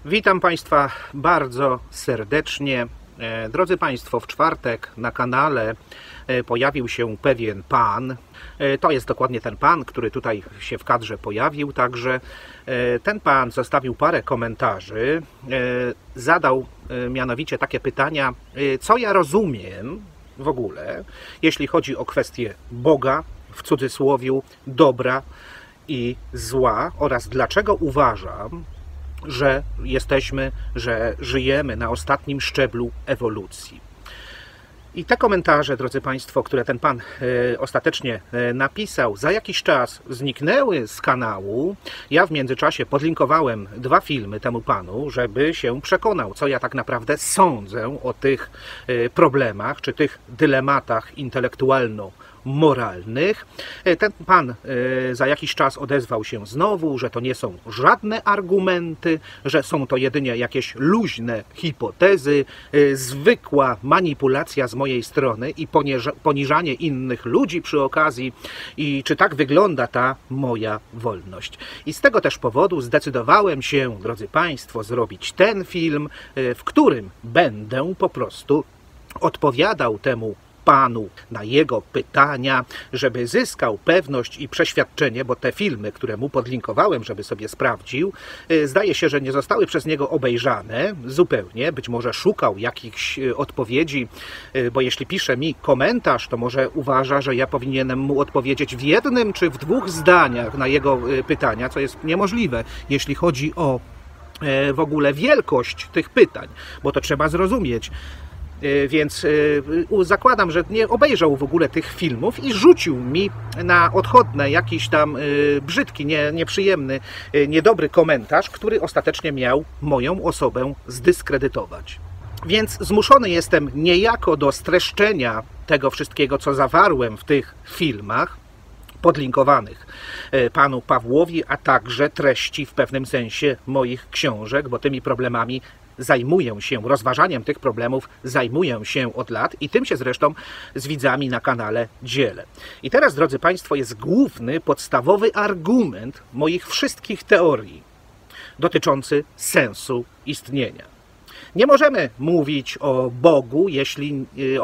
Witam Państwa bardzo serdecznie. Drodzy Państwo, w czwartek na kanale pojawił się pewien pan. To jest dokładnie ten pan, który tutaj się w kadrze pojawił. Także ten pan zostawił parę komentarzy. Zadał mianowicie takie pytania, co ja rozumiem w ogóle, jeśli chodzi o kwestię Boga, w cudzysłowiu, dobra i zła, oraz dlaczego uważam, że że żyjemy na ostatnim szczeblu ewolucji. I te komentarze, drodzy Państwo, które ten pan ostatecznie napisał, za jakiś czas zniknęły z kanału. Ja w międzyczasie podlinkowałem 2 filmy temu panu, żeby się przekonał, co ja tak naprawdę sądzę o tych problemach, czy tych dylematach intelektualno-moralnych. Ten pan za jakiś czas odezwał się znowu, że to nie są żadne argumenty, że są to jedynie jakieś luźne hipotezy, zwykła manipulacja z mojej strony i poniżanie innych ludzi przy okazji. I czy tak wygląda ta moja wolność? I z tego też powodu zdecydowałem się, drodzy Państwo, zrobić ten film, w którym będę po prostu odpowiadał temu panu na jego pytania, żeby zyskał pewność i przeświadczenie, bo te filmy, które mu podlinkowałem, żeby sobie sprawdził, zdaje się, że nie zostały przez niego obejrzane zupełnie. Być może szukał jakichś odpowiedzi, bo jeśli pisze mi komentarz, to może uważa, że ja powinienem mu odpowiedzieć w 1 czy w 2 zdaniach na jego pytania, co jest niemożliwe, jeśli chodzi o w ogóle wielkość tych pytań, bo to trzeba zrozumieć. Więc zakładam, że nie obejrzał w ogóle tych filmów i rzucił mi na odchodne jakiś tam brzydki, nieprzyjemny, niedobry komentarz, który ostatecznie miał moją osobę zdyskredytować. Więc zmuszony jestem niejako do streszczenia tego wszystkiego, co zawarłem w tych filmach podlinkowanych panu Pawłowi, a także treści w pewnym sensie moich książek, bo tymi problemami zajmuję się, rozważaniem tych problemów zajmuję się od lat i tym się zresztą z widzami na kanale dzielę. I teraz, drodzy Państwo, jest główny, podstawowy argument moich wszystkich teorii dotyczący sensu istnienia. Nie możemy mówić o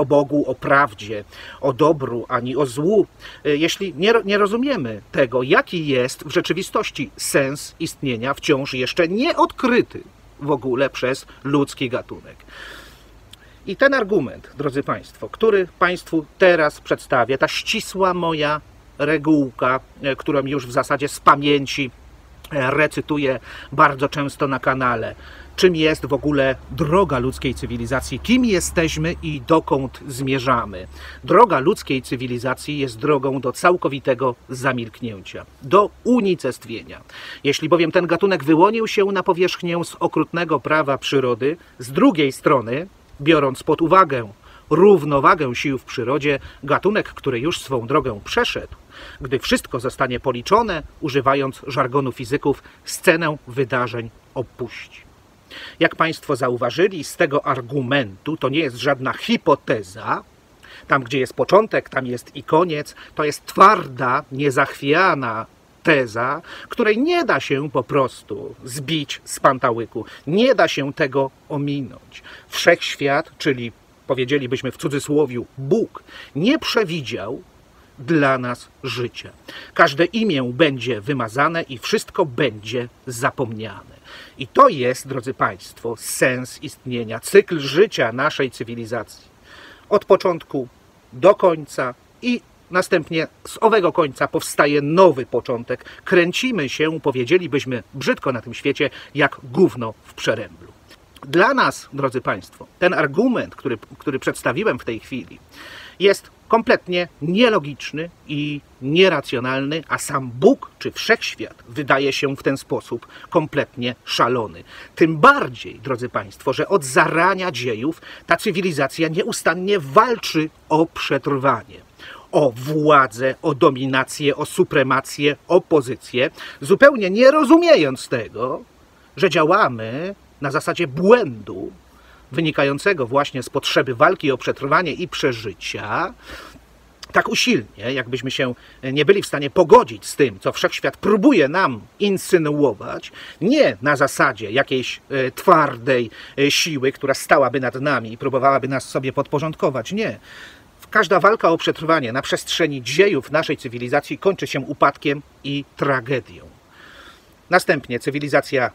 Bogu, o prawdzie, o dobru, ani o złu, jeśli nie rozumiemy tego, jaki jest w rzeczywistości sens istnienia, wciąż jeszcze nieodkryty w ogóle przez ludzki gatunek. I ten argument, drodzy Państwo, który Państwu teraz przedstawię, ta ścisła moja regułka, którą już w zasadzie z pamięci recytuję bardzo często na kanale. Czym jest w ogóle droga ludzkiej cywilizacji? Kim jesteśmy i dokąd zmierzamy? Droga ludzkiej cywilizacji jest drogą do całkowitego zamilknięcia, do unicestwienia. Jeśli bowiem ten gatunek wyłonił się na powierzchnię z okrutnego prawa przyrody, z drugiej strony, biorąc pod uwagę równowagę sił w przyrodzie, gatunek, który już swą drogę przeszedł, gdy wszystko zostanie policzone, używając żargonu fizyków, scenę wydarzeń opuści. Jak Państwo zauważyli, z tego argumentu to nie jest żadna hipoteza. Tam, gdzie jest początek, tam jest i koniec. To jest twarda, niezachwiana teza, której nie da się po prostu zbić z pantałyku. Nie da się tego ominąć. Wszechświat, czyli powiedzielibyśmy w cudzysłowiu Bóg, nie przewidział dla nas życia. Każde imię będzie wymazane i wszystko będzie zapomniane. I to jest, drodzy Państwo, sens istnienia, cykl życia naszej cywilizacji. Od początku do końca i następnie z owego końca powstaje nowy początek. Kręcimy się, powiedzielibyśmy brzydko na tym świecie, jak gówno w przeręblu. Dla nas, drodzy Państwo, ten argument, który przedstawiłem w tej chwili, jest kompletnie nielogiczny i nieracjonalny, a sam Bóg czy Wszechświat wydaje się w ten sposób kompletnie szalony. Tym bardziej, drodzy Państwo, że od zarania dziejów ta cywilizacja nieustannie walczy o przetrwanie, o władzę, o dominację, o supremację, o pozycję, zupełnie nie rozumiejąc tego, że działamy na zasadzie błędu, wynikającego właśnie z potrzeby walki o przetrwanie i przeżycia, tak usilnie, jakbyśmy się nie byli w stanie pogodzić z tym, co wszechświat próbuje nam insynuować, nie na zasadzie jakiejś twardej siły, która stałaby nad nami i próbowałaby nas sobie podporządkować. Nie. Każda walka o przetrwanie na przestrzeni dziejów naszej cywilizacji kończy się upadkiem i tragedią. Następnie cywilizacja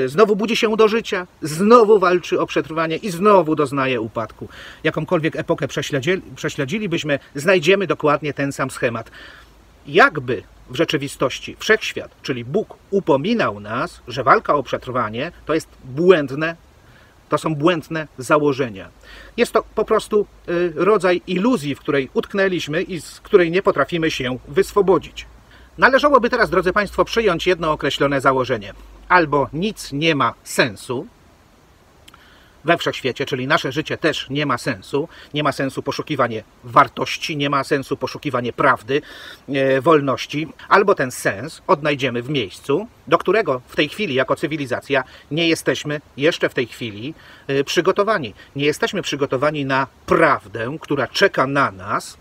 znowu budzi się do życia, znowu walczy o przetrwanie i znowu doznaje upadku. Jakąkolwiek epokę prześledzilibyśmy, znajdziemy dokładnie ten sam schemat. Jakby w rzeczywistości wszechświat, czyli Bóg, upominał nas, że walka o przetrwanie to są błędne założenia. Jest to po prostu rodzaj iluzji, w której utknęliśmy i z której nie potrafimy się wyswobodzić. Należałoby teraz, drodzy Państwo, przyjąć jedno określone założenie. Albo nic nie ma sensu we wszechświecie, czyli nasze życie też nie ma sensu poszukiwanie wartości, nie ma sensu poszukiwanie prawdy, wolności, albo ten sens odnajdziemy w miejscu, do którego w tej chwili jako cywilizacja nie jesteśmy jeszcze w tej chwili przygotowani. Nie jesteśmy przygotowani na prawdę, która czeka na nas,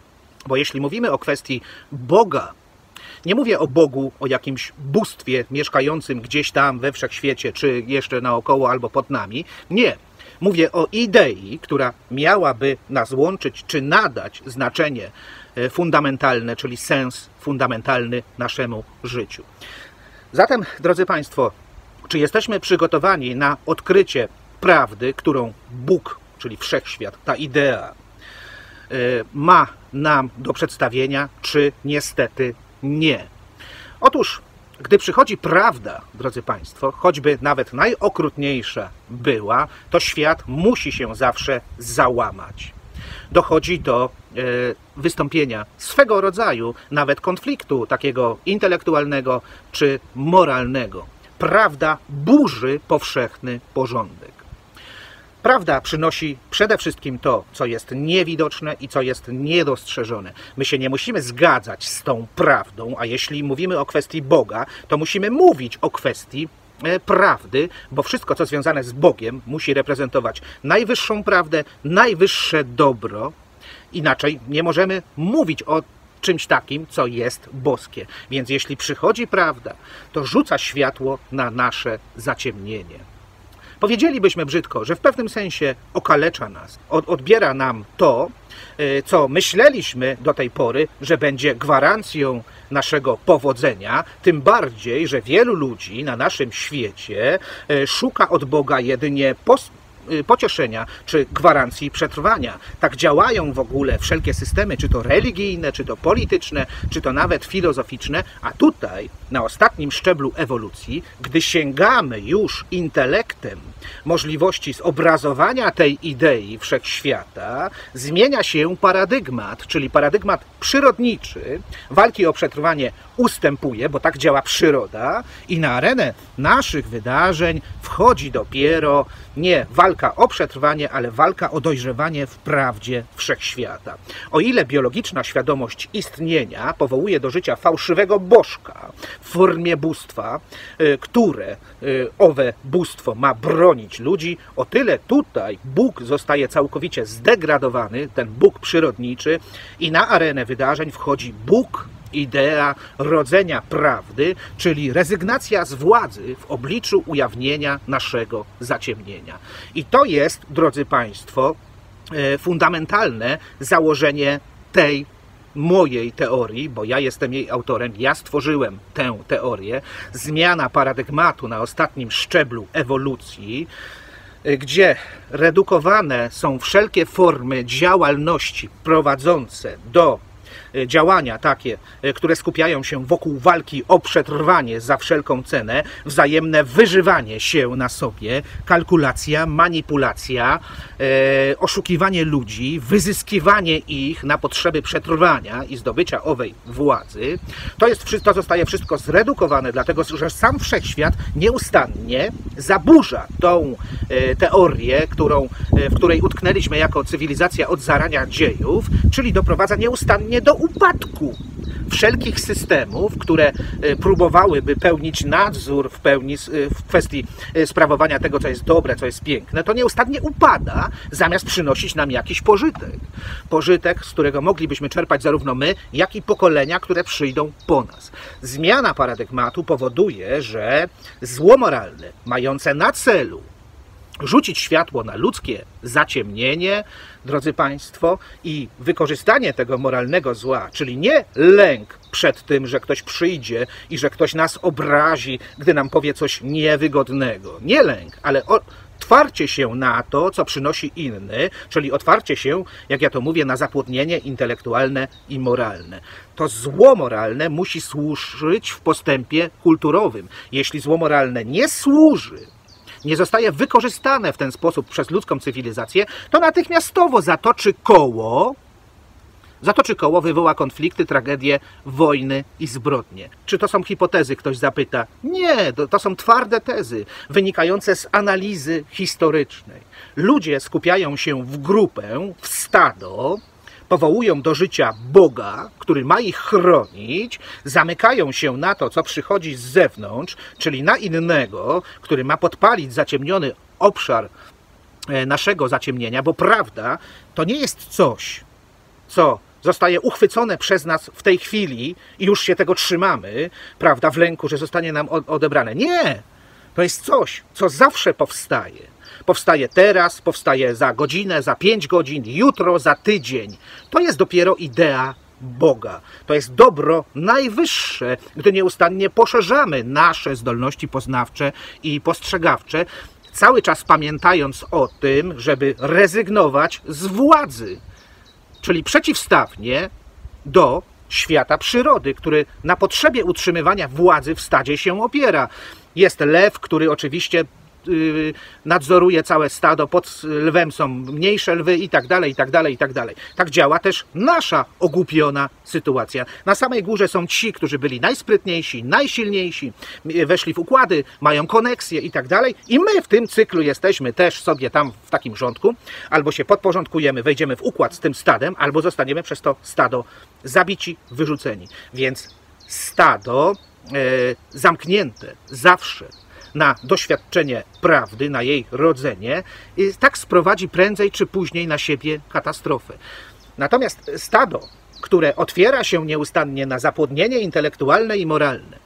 bo jeśli mówimy o kwestii Boga, nie mówię o Bogu, o jakimś bóstwie mieszkającym gdzieś tam we wszechświecie, czy jeszcze naokoło albo pod nami. Nie. Mówię o idei, która miałaby nas łączyć, czy nadać znaczenie fundamentalne, czyli sens fundamentalny naszemu życiu. Zatem, drodzy Państwo, czy jesteśmy przygotowani na odkrycie prawdy, którą Bóg, czyli wszechświat, ta idea, ma nam do przedstawienia, czy niestety nie? Otóż, gdy przychodzi prawda, drodzy Państwo, choćby nawet najokrutniejsza była, to świat musi się zawsze załamać. Dochodzi do wystąpienia swego rodzaju nawet konfliktu takiego intelektualnego czy moralnego. Prawda burzy powszechny porządek. Prawda przynosi przede wszystkim to, co jest niewidoczne i co jest niedostrzeżone. My się nie musimy zgadzać z tą prawdą, a jeśli mówimy o kwestii Boga, to musimy mówić o kwestii prawdy, bo wszystko, co związane z Bogiem, musi reprezentować najwyższą prawdę, najwyższe dobro. Inaczej nie możemy mówić o czymś takim, co jest boskie. Więc jeśli przychodzi prawda, to rzuca światło na nasze zaciemnienie. Powiedzielibyśmy brzydko, że w pewnym sensie okalecza nas, odbiera nam to, co myśleliśmy do tej pory, że będzie gwarancją naszego powodzenia, tym bardziej, że wielu ludzi na naszym świecie szuka od Boga jedynie pocieszenia czy gwarancji przetrwania. Tak działają w ogóle wszelkie systemy, czy to religijne, czy to polityczne, czy to nawet filozoficzne, a tutaj na ostatnim szczeblu ewolucji, gdy sięgamy już intelektem możliwości zobrazowania tej idei wszechświata, zmienia się paradygmat, czyli paradygmat przyrodniczy, walki o przetrwanie ustępuje, bo tak działa przyroda i na arenę naszych wydarzeń wchodzi dopiero nie walka o przetrwanie, ale walka o dojrzewanie w prawdzie wszechświata. O ile biologiczna świadomość istnienia powołuje do życia fałszywego bożka w formie bóstwa, które owe bóstwo ma bronić ludzi, o tyle tutaj Bóg zostaje całkowicie zdegradowany, ten Bóg przyrodniczy, i na arenę wydarzeń wchodzi Bóg, idea rodzenia prawdy, czyli rezygnacja z władzy w obliczu ujawnienia naszego zaciemnienia. I to jest, drodzy Państwo, fundamentalne założenie tej mojej teorii, bo ja jestem jej autorem, ja stworzyłem tę teorię, zmiana paradygmatu na ostatnim szczeblu ewolucji, gdzie redukowane są wszelkie formy działalności prowadzące do działania takie, które skupiają się wokół walki o przetrwanie za wszelką cenę, wzajemne wyżywanie się na sobie, kalkulacja, manipulacja, oszukiwanie ludzi, wyzyskiwanie ich na potrzeby przetrwania i zdobycia owej władzy. To zostaje wszystko zredukowane, dlatego że sam wszechświat nieustannie zaburza tą teorię, w której utknęliśmy jako cywilizacja od zarania dziejów, czyli doprowadza nieustannie do upadku. wszelkich systemów, które próbowałyby pełnić nadzór w kwestii sprawowania tego, co jest dobre, co jest piękne, to nieustannie upada, zamiast przynosić nam jakiś pożytek. Pożytek, z którego moglibyśmy czerpać zarówno my, jak i pokolenia, które przyjdą po nas. Zmiana paradygmatu powoduje, że zło moralne, mające na celu rzucić światło na ludzkie zaciemnienie, drodzy Państwo, i wykorzystanie tego moralnego zła, czyli nie lęk przed tym, że ktoś przyjdzie i że ktoś nas obrazi, gdy nam powie coś niewygodnego. Nie lęk, ale otwarcie się na to, co przynosi inny, czyli otwarcie się, jak ja to mówię, na zapłodnienie intelektualne i moralne. To zło moralne musi służyć w postępie kulturowym. Jeśli zło moralne nie służy, nie zostaje wykorzystane w ten sposób przez ludzką cywilizację, to natychmiastowo zatoczy koło, wywoła konflikty, tragedie, wojny i zbrodnie. Czy to są hipotezy, ktoś zapyta? Nie, to są twarde tezy, wynikające z analizy historycznej. Ludzie skupiają się w grupę, w stado, powołują do życia Boga, który ma ich chronić, zamykają się na to, co przychodzi z zewnątrz, czyli na innego, który ma podpalić zaciemniony obszar naszego zaciemnienia, bo prawda to nie jest coś, co zostaje uchwycone przez nas w tej chwili i już się tego trzymamy, prawda, w lęku, że zostanie nam odebrane. Nie! To jest coś, co zawsze powstaje. Powstaje teraz, powstaje za godzinę, za 5 godzin, jutro, za tydzień. To jest dopiero idea Boga. To jest dobro najwyższe, gdy nieustannie poszerzamy nasze zdolności poznawcze i postrzegawcze, cały czas pamiętając o tym, żeby rezygnować z władzy, czyli przeciwstawnie do świata przyrody, który na potrzebie utrzymywania władzy w stadzie się opiera. Jest lew, który oczywiście nadzoruje całe stado, pod lwem są mniejsze lwy i tak dalej, i tak dalej, i tak dalej. Tak działa też nasza ogłupiona sytuacja. Na samej górze są ci, którzy byli najsprytniejsi, najsilniejsi, weszli w układy, mają koneksje i tak dalej, i my w tym cyklu jesteśmy też sobie tam w takim rządku, albo się podporządkujemy, wejdziemy w układ z tym stadem, albo zostaniemy przez to stado zabici, wyrzuceni. Więc stado zamknięte zawsze na doświadczenie prawdy, na jej rodzenie, i tak sprowadzi prędzej czy później na siebie katastrofę. Natomiast stado, które otwiera się nieustannie na zapłodnienie intelektualne i moralne,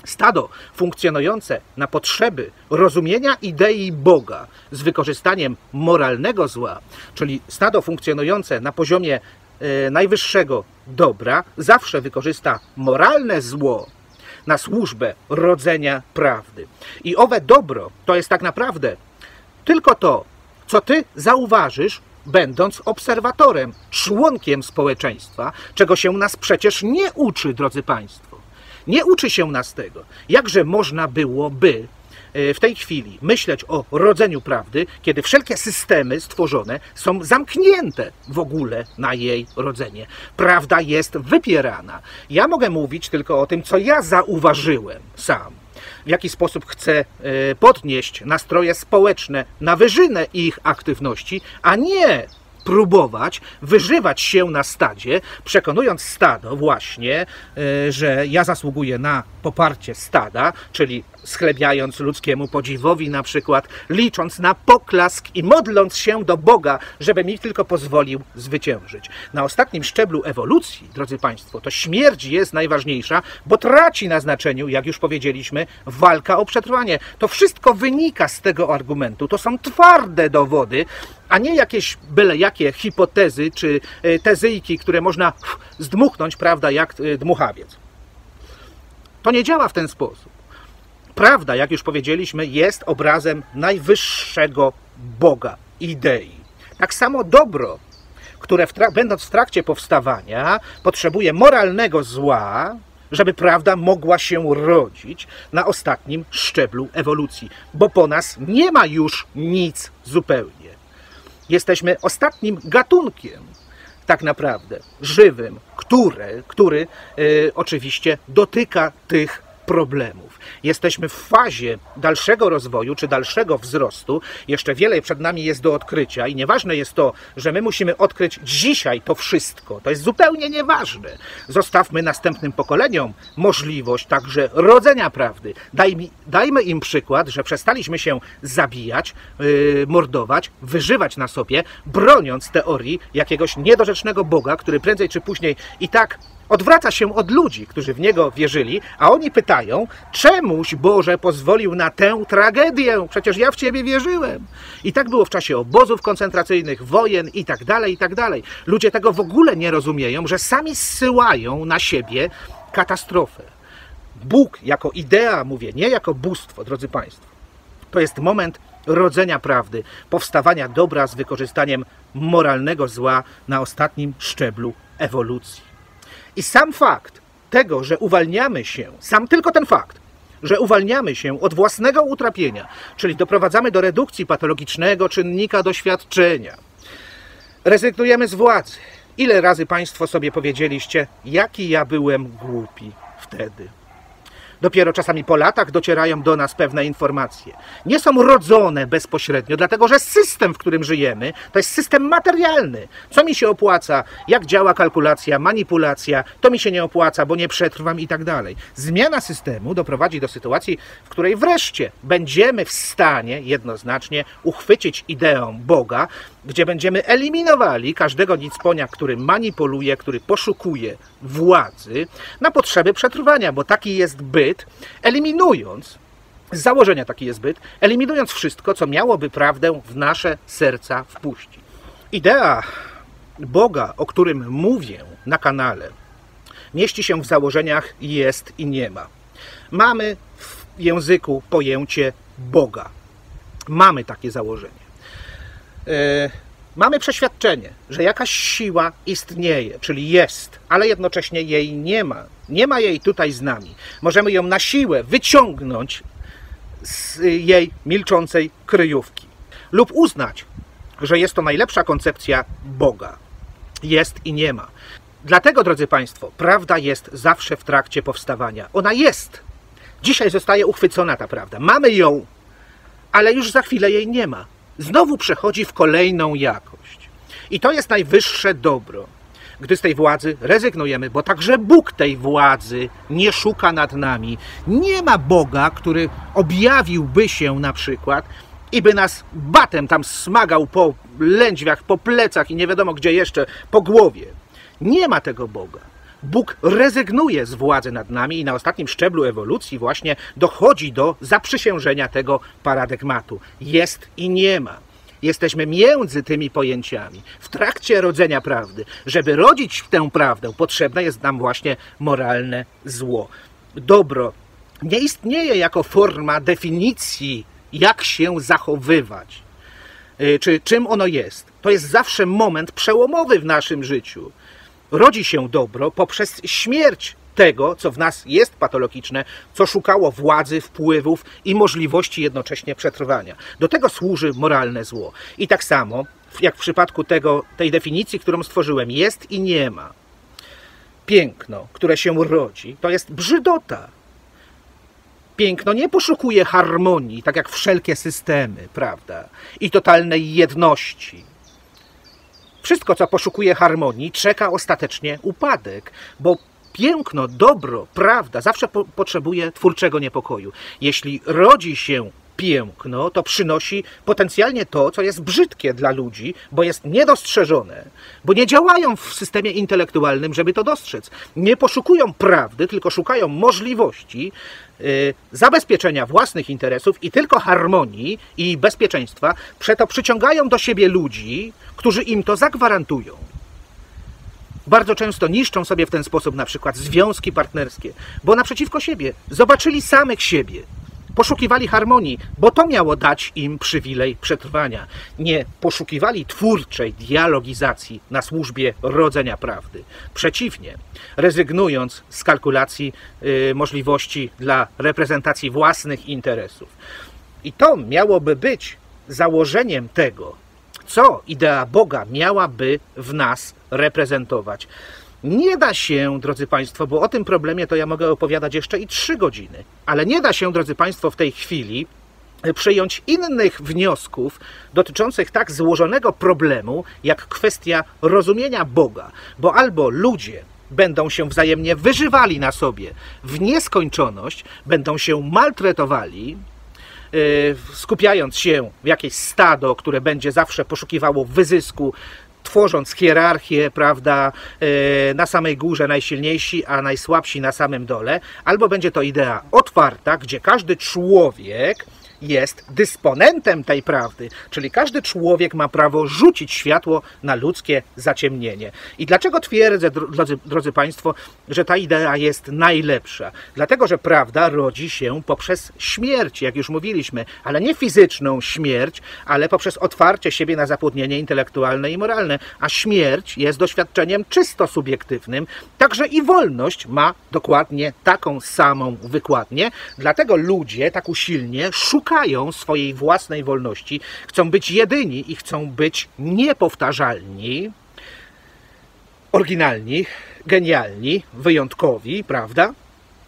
stado funkcjonujące na potrzeby rozumienia idei Boga z wykorzystaniem moralnego zła, czyli stado funkcjonujące na poziomie najwyższego dobra, zawsze wykorzysta moralne zło na służbę rodzenia prawdy. I owe dobro to jest tak naprawdę tylko to, co ty zauważysz, będąc obserwatorem, członkiem społeczeństwa, czego się nas przecież nie uczy, drodzy Państwo. Nie uczy się nas tego. Jakże można byłoby w tej chwili myśleć o rodzeniu prawdy, kiedy wszelkie systemy stworzone są zamknięte w ogóle na jej rodzenie. Prawda jest wypierana. Ja mogę mówić tylko o tym, co ja zauważyłem sam. W jaki sposób chcę podnieść nastroje społeczne na wyżynę ich aktywności, a nie próbować wyżywać się na stadzie, przekonując stado właśnie, że ja zasługuję na poparcie stada, czyli schlebiając ludzkiemu podziwowi na przykład, licząc na poklask i modląc się do Boga, żeby mi tylko pozwolił zwyciężyć. Na ostatnim szczeblu ewolucji, drodzy Państwo, to śmierć jest najważniejsza, bo traci na znaczeniu, jak już powiedzieliśmy, walka o przetrwanie. To wszystko wynika z tego argumentu. To są twarde dowody, a nie jakieś byle jakie hipotezy czy tezyjki, które można zdmuchnąć, prawda, jak dmuchawiec. To nie działa w ten sposób. Prawda, jak już powiedzieliśmy, jest obrazem najwyższego Boga, idei. Tak samo dobro, które będąc w trakcie powstawania, potrzebuje moralnego zła, żeby prawda mogła się rodzić na ostatnim szczeblu ewolucji, bo po nas nie ma już nic zupełnie. Jesteśmy ostatnim gatunkiem, tak naprawdę, żywym, który oczywiście dotyka tych problemów. Jesteśmy w fazie dalszego rozwoju czy dalszego wzrostu. Jeszcze wiele przed nami jest do odkrycia i nieważne jest to, że my musimy odkryć dzisiaj to wszystko. To jest zupełnie nieważne. Zostawmy następnym pokoleniom możliwość także rodzenia prawdy. Dajmy im przykład, że przestaliśmy się zabijać, mordować, wyżywać na sobie, broniąc teorii jakiegoś niedorzecznego Boga, który prędzej czy później i tak odwraca się od ludzi, którzy w Niego wierzyli, a oni pytają, czemuś Boże pozwolił na tę tragedię? Przecież ja w Ciebie wierzyłem. I tak było w czasie obozów koncentracyjnych, wojen i tak dalej, i tak dalej. Ludzie tego w ogóle nie rozumieją, że sami zsyłają na siebie katastrofę. Bóg jako idea, mówię, nie jako bóstwo, drodzy Państwo. To jest moment rodzenia prawdy, powstawania dobra z wykorzystaniem moralnego zła na ostatnim szczeblu ewolucji. I sam fakt tego, że uwalniamy się, sam tylko ten fakt, że uwalniamy się od własnego utrapienia, czyli doprowadzamy do redukcji patologicznego czynnika doświadczenia, rezygnujemy z władzy. Ile razy Państwo sobie powiedzieliście, jaki ja byłem głupi wtedy? Dopiero czasami po latach docierają do nas pewne informacje. Nie są rodzone bezpośrednio, dlatego że system, w którym żyjemy, to jest system materialny. Co mi się opłaca, jak działa kalkulacja, manipulacja, to mi się nie opłaca, bo nie przetrwam i tak dalej. Zmiana systemu doprowadzi do sytuacji, w której wreszcie będziemy w stanie jednoznacznie uchwycić ideę Boga, gdzie będziemy eliminowali każdego nicponia, który manipuluje, który poszukuje władzy na potrzeby przetrwania, bo taki jest byt, eliminując, z założenia taki jest byt, eliminując wszystko, co miałoby prawdę w nasze serca wpuścić. Idea Boga, o którym mówię na kanale, mieści się w założeniach jest i nie ma. Mamy w języku pojęcie Boga. Mamy takie założenie. Mamy przeświadczenie, że jakaś siła istnieje, czyli jest, ale jednocześnie jej nie ma. Nie ma jej tutaj z nami. Możemy ją na siłę wyciągnąć z jej milczącej kryjówki lub uznać, że jest to najlepsza koncepcja Boga. Jest i nie ma. Dlatego, drodzy Państwo, prawda jest zawsze w trakcie powstawania. Ona jest. Dzisiaj zostaje uchwycona ta prawda. Mamy ją, ale już za chwilę jej nie ma. Znowu przechodzi w kolejną jakość. I to jest najwyższe dobro, gdy z tej władzy rezygnujemy, bo także Bóg tej władzy nie szuka nad nami. Nie ma Boga, który objawiłby się na przykład i by nas batem tam smagał po lędźwiach, po plecach i nie wiadomo gdzie jeszcze, po głowie. Nie ma tego Boga. Bóg rezygnuje z władzy nad nami i na ostatnim szczeblu ewolucji właśnie dochodzi do zaprzysiężenia tego paradygmatu. Jest i nie ma. Jesteśmy między tymi pojęciami, w trakcie rodzenia prawdy. Żeby rodzić tę prawdę, potrzebne jest nam właśnie moralne zło. Dobro nie istnieje jako forma definicji, jak się zachowywać, czy czym ono jest. To jest zawsze moment przełomowy w naszym życiu. Rodzi się dobro poprzez śmierć tego, co w nas jest patologiczne, co szukało władzy, wpływów i możliwości jednocześnie przetrwania. Do tego służy moralne zło. I tak samo, jak w przypadku tej definicji, którą stworzyłem, jest i nie ma. Piękno, które się rodzi, to jest brzydota. Piękno nie poszukuje harmonii, tak jak wszelkie systemy, prawda? I totalnej jedności. Wszystko, co poszukuje harmonii, czeka ostatecznie upadek, bo piękno, dobro, prawda zawsze potrzebuje twórczego niepokoju. Jeśli rodzi się piękno, to przynosi potencjalnie to, co jest brzydkie dla ludzi, bo jest niedostrzeżone, bo nie działają w systemie intelektualnym, żeby to dostrzec. Nie poszukują prawdy, tylko szukają możliwości zabezpieczenia własnych interesów i tylko harmonii i bezpieczeństwa. Przeto przyciągają do siebie ludzi, którzy im to zagwarantują. Bardzo często niszczą sobie w ten sposób na przykład związki partnerskie, bo naprzeciwko siebie zobaczyli samych siebie. Poszukiwali harmonii, bo to miało dać im przywilej przetrwania. Nie poszukiwali twórczej dialogizacji na służbie rodzenia prawdy. Przeciwnie, rezygnując z kalkulacji możliwości dla reprezentacji własnych interesów. I to miałoby być założeniem tego, co idea Boga miałaby w nas reprezentować. Nie da się, drodzy Państwo, bo o tym problemie to ja mogę opowiadać jeszcze i 3 godziny, ale nie da się, drodzy Państwo, w tej chwili przyjąć innych wniosków dotyczących tak złożonego problemu, jak kwestia rozumienia Boga, bo albo ludzie będą się wzajemnie wyżywali na sobie w nieskończoność, będą się maltretowali, skupiając się w jakieś stado, które będzie zawsze poszukiwało wyzysku, tworząc hierarchię, prawda, na samej górze najsilniejsi, a najsłabsi na samym dole, albo będzie to idea otwarta, gdzie każdy człowiek jest dysponentem tej prawdy, czyli każdy człowiek ma prawo rzucić światło na ludzkie zaciemnienie. I dlaczego twierdzę, drodzy Państwo, że ta idea jest najlepsza? Dlatego, że prawda rodzi się poprzez śmierć, jak już mówiliśmy, ale nie fizyczną śmierć, ale poprzez otwarcie siebie na zapłodnienie intelektualne i moralne, a śmierć jest doświadczeniem czysto subiektywnym, także i wolność ma dokładnie taką samą wykładnię, dlatego ludzie tak usilnie szukają swojej własnej wolności, chcą być jedyni i chcą być niepowtarzalni, oryginalni, genialni, wyjątkowi, prawda?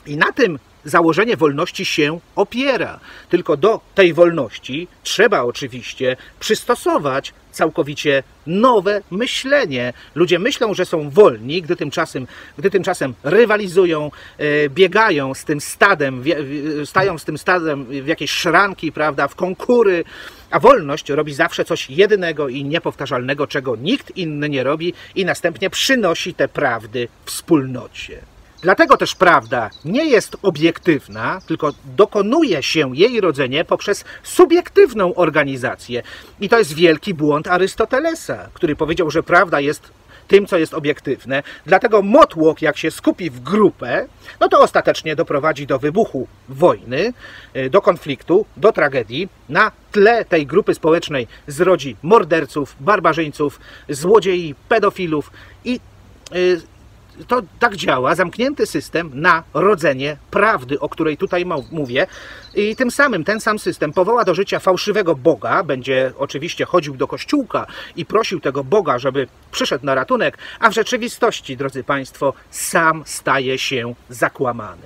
I na tym założenie wolności się opiera. Tylko do tej wolności trzeba oczywiście przystosować całkowicie nowe myślenie. Ludzie myślą, że są wolni, gdy tymczasem rywalizują, biegają z tym stadem, stają z tym stadem w jakieś szranki, prawda, w konkury, a wolność robi zawsze coś jedynego i niepowtarzalnego, czego nikt inny nie robi i następnie przynosi te prawdy wspólnocie. Dlatego też prawda nie jest obiektywna, tylko dokonuje się jej rodzenie poprzez subiektywną organizację. I to jest wielki błąd Arystotelesa, który powiedział, że prawda jest tym, co jest obiektywne. Dlatego motłoch, jak się skupi w grupę, no to ostatecznie doprowadzi do wybuchu wojny, do konfliktu, do tragedii. Na tle tej grupy społecznej zrodzi morderców, barbarzyńców, złodziei, pedofilów i to tak działa zamknięty system na rodzenie prawdy, o której tutaj mówię. I tym samym ten sam system powoła do życia fałszywego Boga, będzie oczywiście chodził do kościółka i prosił tego Boga, żeby przyszedł na ratunek, a w rzeczywistości, drodzy Państwo, sam staje się zakłamany.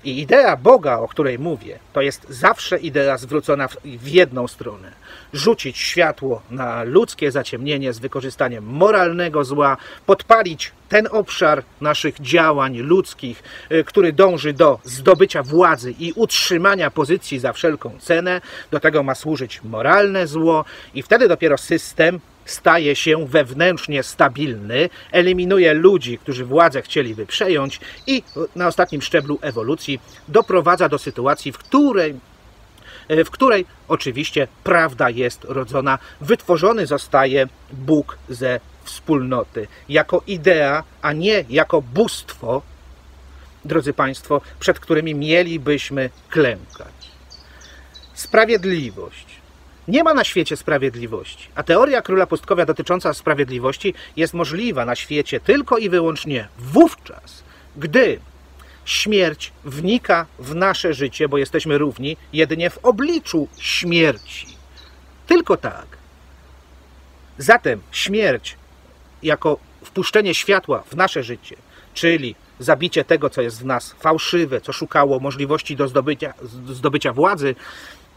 I idea Boga, o której mówię, to jest zawsze idea zwrócona w jedną stronę. Rzucić światło na ludzkie zaciemnienie z wykorzystaniem moralnego zła, podpalić ten obszar naszych działań ludzkich, który dąży do zdobycia władzy i utrzymania pozycji za wszelką cenę. Do tego ma służyć moralne zło i wtedy dopiero system staje się wewnętrznie stabilny, eliminuje ludzi, którzy władzę chcieliby przejąć i na ostatnim szczeblu ewolucji doprowadza do sytuacji, w której oczywiście prawda jest rodzona, wytworzony zostaje Bóg ze wspólnoty jako idea, a nie jako bóstwo, drodzy Państwo, przed którymi mielibyśmy klękać. Sprawiedliwość. Nie ma na świecie sprawiedliwości, a teoria króla pustkowia dotycząca sprawiedliwości jest możliwa na świecie tylko i wyłącznie wówczas, gdy śmierć wnika w nasze życie, bo jesteśmy równi jedynie w obliczu śmierci. Tylko tak. Zatem śmierć jako wpuszczenie światła w nasze życie, czyli zabicie tego, co jest w nas fałszywe, co szukało możliwości do zdobycia władzy,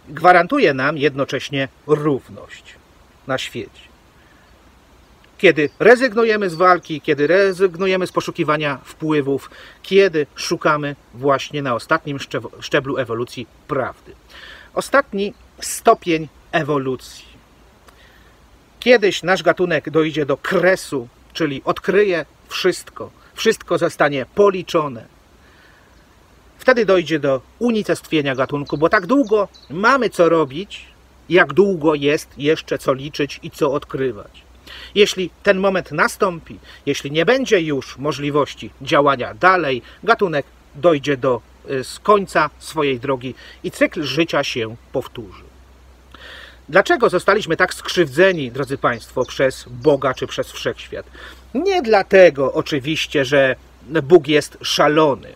gwarantuje nam jednocześnie równość na świecie. Kiedy rezygnujemy z walki, kiedy rezygnujemy z poszukiwania wpływów, kiedy szukamy właśnie na ostatnim szczeblu ewolucji prawdy. Ostatni stopień ewolucji. Kiedyś nasz gatunek dojdzie do kresu, czyli odkryje wszystko. Wszystko zostanie policzone. Wtedy dojdzie do unicestwienia gatunku, bo tak długo mamy co robić, jak długo jest jeszcze co liczyć i co odkrywać. Jeśli ten moment nastąpi, jeśli nie będzie już możliwości działania dalej, gatunek dojdzie do końca swojej drogi i cykl życia się powtórzy. Dlaczego zostaliśmy tak skrzywdzeni, drodzy Państwo, przez Boga czy przez Wszechświat? Nie dlatego oczywiście, że Bóg jest szalony.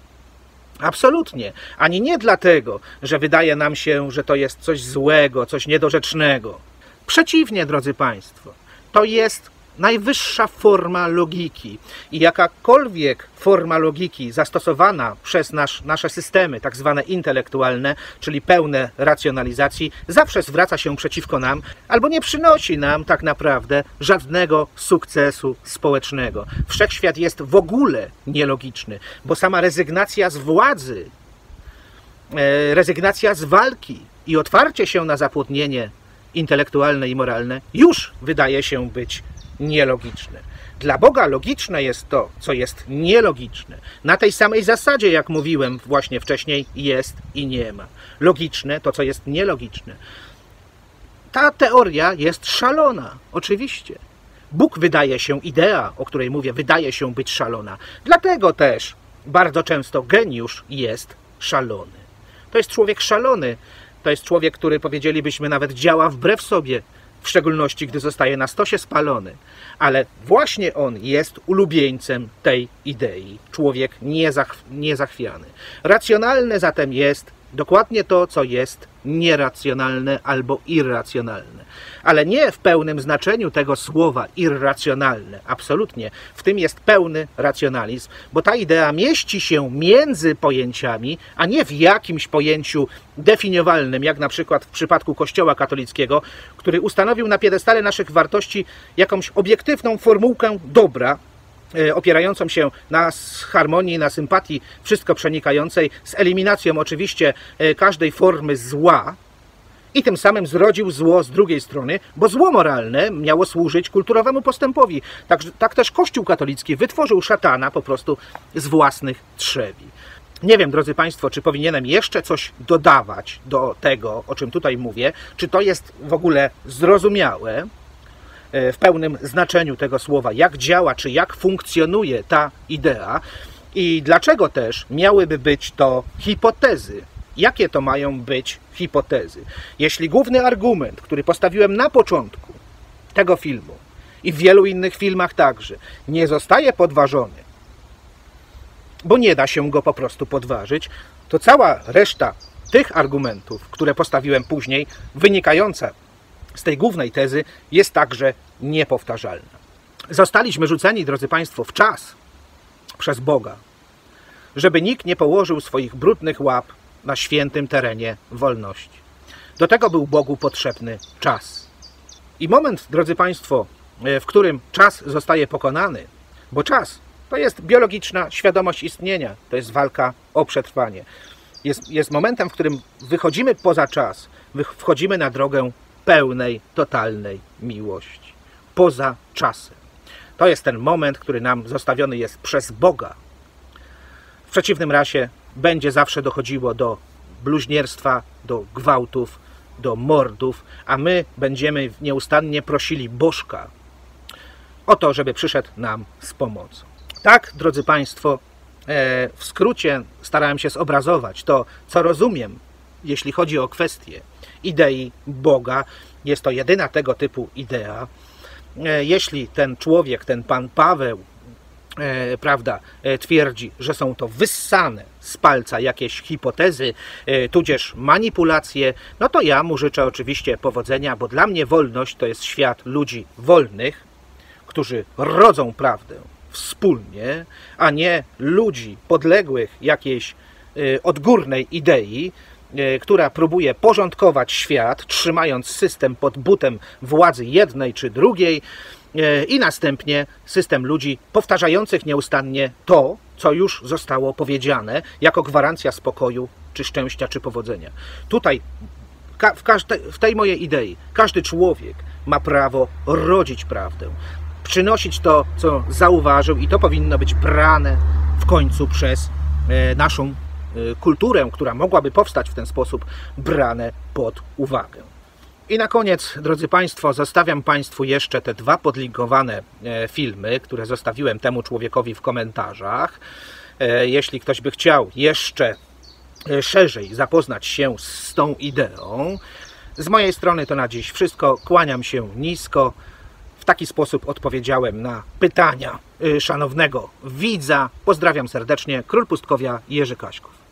Absolutnie. Ani nie dlatego, że wydaje nam się, że to jest coś złego, coś niedorzecznego. Przeciwnie, drodzy Państwo. To jest najwyższa forma logiki i jakakolwiek forma logiki zastosowana przez nasze systemy, tak zwane intelektualne, czyli pełne racjonalizacji, zawsze zwraca się przeciwko nam albo nie przynosi nam tak naprawdę żadnego sukcesu społecznego. Wszechświat jest w ogóle nielogiczny, bo sama rezygnacja z władzy, rezygnacja z walki i otwarcie się na zapłodnienie intelektualne i moralne już wydaje się być nielogiczne. Dla Boga logiczne jest to, co jest nielogiczne. Na tej samej zasadzie, jak mówiłem właśnie wcześniej, jest i nie ma. Logiczne to, co jest nielogiczne. Ta teoria jest szalona, oczywiście. Bóg wydaje się, idea, o której mówię, wydaje się być szalona. Dlatego też bardzo często geniusz jest szalony. To jest człowiek szalony. To jest człowiek, który, powiedzielibyśmy, nawet działa wbrew sobie, w szczególności gdy zostaje na stosie spalony. Ale właśnie on jest ulubieńcem tej idei. Człowiek niezachwiany. Racjonalne zatem jest dokładnie to, co jest nieracjonalne albo irracjonalne. Ale nie w pełnym znaczeniu tego słowa irracjonalne. Absolutnie. W tym jest pełny racjonalizm, bo ta idea mieści się między pojęciami, a nie w jakimś pojęciu definiowalnym, jak na przykład w przypadku Kościoła katolickiego, który ustanowił na piedestale naszych wartości jakąś obiektywną formułkę dobra, opierającą się na harmonii, na sympatii wszystko przenikającej, z eliminacją oczywiście każdej formy zła i tym samym zrodził zło z drugiej strony, bo zło moralne miało służyć kulturowemu postępowi. Tak też Kościół katolicki wytworzył szatana po prostu z własnych trzewi. Nie wiem, drodzy Państwo, czy powinienem jeszcze coś dodawać do tego, o czym tutaj mówię, czy to jest w ogóle zrozumiałe w pełnym znaczeniu tego słowa, jak działa, czy jak funkcjonuje ta idea i dlaczego też miałyby być to hipotezy. Jakie to mają być hipotezy? Jeśli główny argument, który postawiłem na początku tego filmu i w wielu innych filmach także, nie zostaje podważony, bo nie da się go po prostu podważyć, to cała reszta tych argumentów, które postawiłem później, wynikająca z tej głównej tezy, jest także niepowtarzalna. Zostaliśmy rzuceni, drodzy Państwo, w czas przez Boga, żeby nikt nie położył swoich brudnych łap na świętym terenie wolności. Do tego był Bogu potrzebny czas. I moment, drodzy Państwo, w którym czas zostaje pokonany, bo czas to jest biologiczna świadomość istnienia, to jest walka o przetrwanie. Jest momentem, w którym wychodzimy poza czas, wchodzimy na drogę pełnej, totalnej miłości. Poza czasem. To jest ten moment, który nam zostawiony jest przez Boga. W przeciwnym razie będzie zawsze dochodziło do bluźnierstwa, do gwałtów, do mordów, a my będziemy nieustannie prosili Bożka o to, żeby przyszedł nam z pomocą. Tak, drodzy Państwo, w skrócie starałem się zobrazować to, co rozumiem, jeśli chodzi o kwestię idei Boga. Jest to jedyna tego typu idea. Jeśli ten człowiek, ten pan Paweł, prawda, twierdzi, że są to wyssane z palca jakieś hipotezy, tudzież manipulacje, no to ja mu życzę oczywiście powodzenia, bo dla mnie wolność to jest świat ludzi wolnych, którzy rodzą prawdę wspólnie, a nie ludzi podległych jakiejś odgórnej idei, która próbuje porządkować świat, trzymając system pod butem władzy jednej czy drugiej i następnie system ludzi powtarzających nieustannie to, co już zostało powiedziane, jako gwarancja spokoju, czy szczęścia, czy powodzenia. Tutaj, w tej mojej idei, każdy człowiek ma prawo rodzić prawdę, przynosić to, co zauważył i to powinno być brane w końcu przez naszą kulturę, która mogłaby powstać w ten sposób, brane pod uwagę. I na koniec, drodzy Państwo, zostawiam Państwu jeszcze te dwa podlinkowane filmy, które zostawiłem temu człowiekowi w komentarzach. Jeśli ktoś by chciał jeszcze szerzej zapoznać się z tą ideą, z mojej strony to na dziś wszystko. Kłaniam się nisko. W taki sposób odpowiedziałem na pytania szanownego widza. Pozdrawiam serdecznie. Król Pustkowia, Jerzy Kaśków.